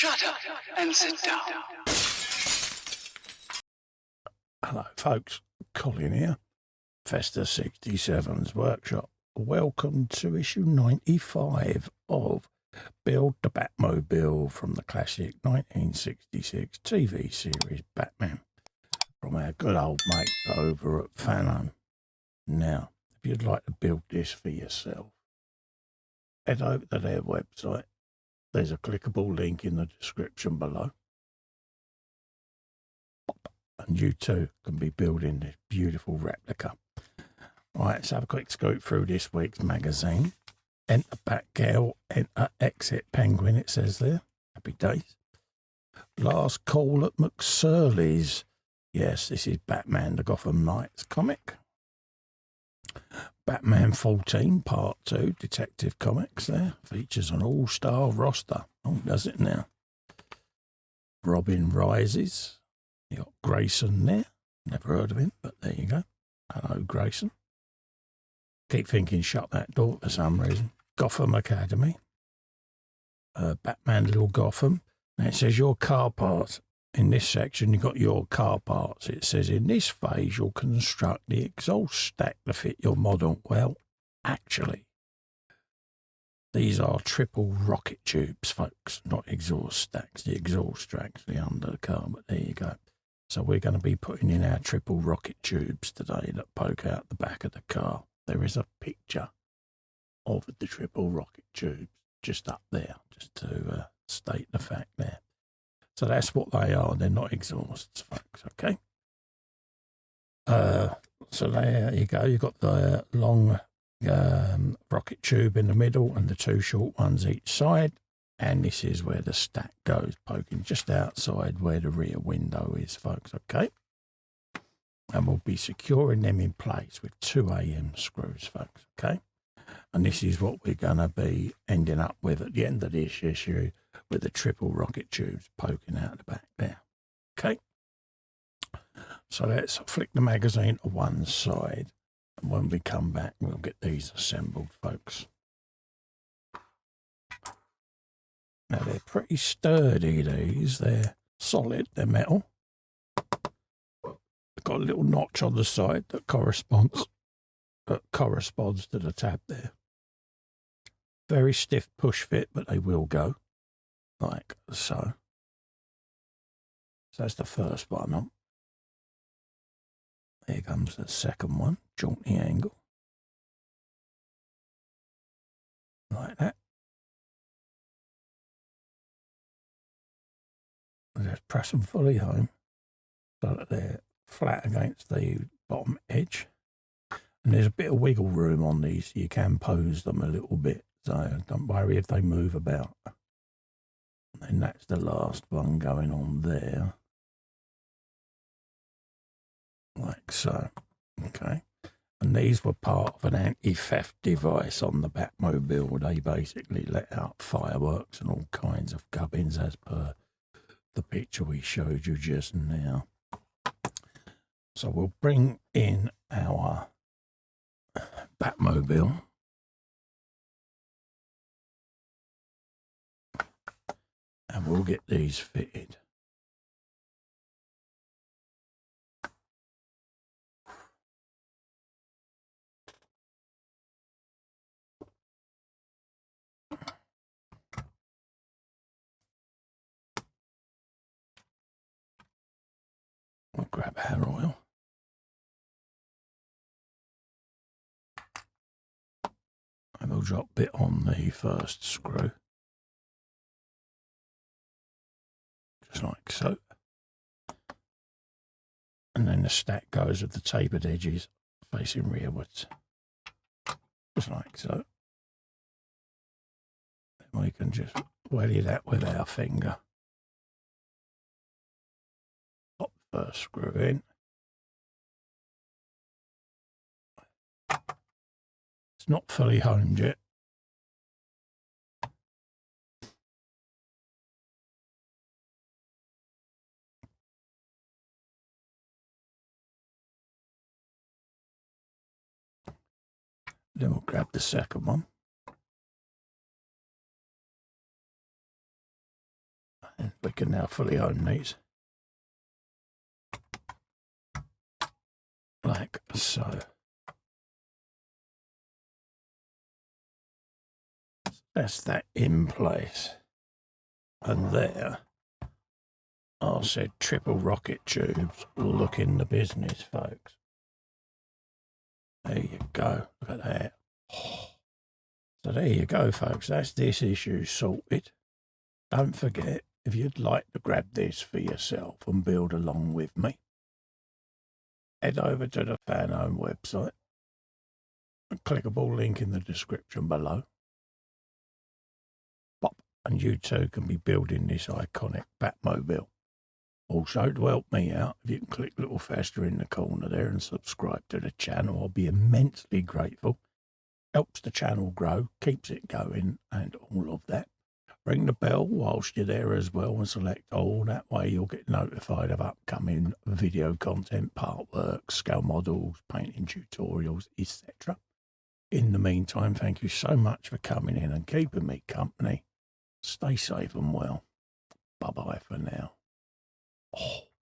Shut up and sit down. Hello folks, Colin here, Festa 67's workshop. Welcome to issue 95 of Build the Batmobile from the classic 1966 TV series Batman from our good old mates over at Fanhome. Now, if you'd like to build this for yourself, head over to their website. There's a clickable link in the description below. And you too can be building this beautiful replica. Right, let's have a quick scoop through this week's magazine. Enter Batgirl, enter Exit Penguin, it says there. Happy days. Last Call at McSurley's. Yes, this is Batman, the Gotham Knights comic. Batman 14, Part 2, Detective Comics there. Features an all-star roster. Oh, does it now? Robin Rises. You got Grayson there. Never heard of him, but there you go. Hello, Grayson. Keep thinking shut that door for some reason. Gotham Academy. Batman Little Gotham. Now it says your car parts. In this section, you've got your car parts. It says in this phase, you'll construct the exhaust stack to fit your model. Well, actually, these are triple rocket tubes, folks, not exhaust stacks. The exhaust stack's the under the car, but there you go. So we're going to be putting in our triple rocket tubes today that poke out the back of the car. There is a picture of the triple rocket tubes just up there, just to state the fact there. So that's what they are. They're not exhausts, folks, okay? So there you go. You've got the long rocket tube in the middle and the two short ones each side. And this is where the stack goes, poking just outside where the rear window is, folks, okay? And we'll be securing them in place with 2 AM screws, folks, okay? And this is what we're going to be ending up with at the end of this issue, with the triple rocket tubes poking out the back there, okay? So let's flick the magazine to one side. And when we come back, we'll get these assembled, folks. Now, they're pretty sturdy, these. They're solid, they're metal. They've got a little notch on the side that corresponds to the tab there. Very stiff push fit, but they will go, like so. So that's the first one on. Here comes the second one, jaunty angle. Like that. Just press them fully home so that they're flat against the bottom edge. And there's a bit of wiggle room on these. You can pose them a little bit, so don't worry if they move about. And that's the last one going on there. Like so. Okay. And these were part of an anti-theft device on the Batmobile. They basically let out fireworks and all kinds of gubbins as per the picture we showed you just now. So we'll bring in our Batmobile. And we'll get these fitted. We'll grab hair oil. And we'll drop it on the first screw. Just like so. And then the stack goes with the tapered edges facing rearwards. Just like so. Then we can just welly that with our finger. Pop the first screw in. It's not fully homed yet. Then we'll grab the second one. We can now fully own these. Like so. That's that in place. And there, I said triple rocket tubes, look in the business, folks. There you go, look at that. So there you go, folks, that's this issue sorted. Don't forget, if you'd like to grab this for yourself and build along with me, head over to the Fanhome website, a clickable link in the description below. Pop, and you too can be building this iconic Batmobile. Also, to help me out, if you can click a little faster in the corner there and subscribe to the channel, I'll be immensely grateful. Helps the channel grow, keeps it going, and all of that. Ring the bell whilst you're there as well and select all. That way you'll get notified of upcoming video content, part work, scale models, painting tutorials, etc. In the meantime, thank you so much for coming in and keeping me company. Stay safe and well. Bye-bye for now. Oh.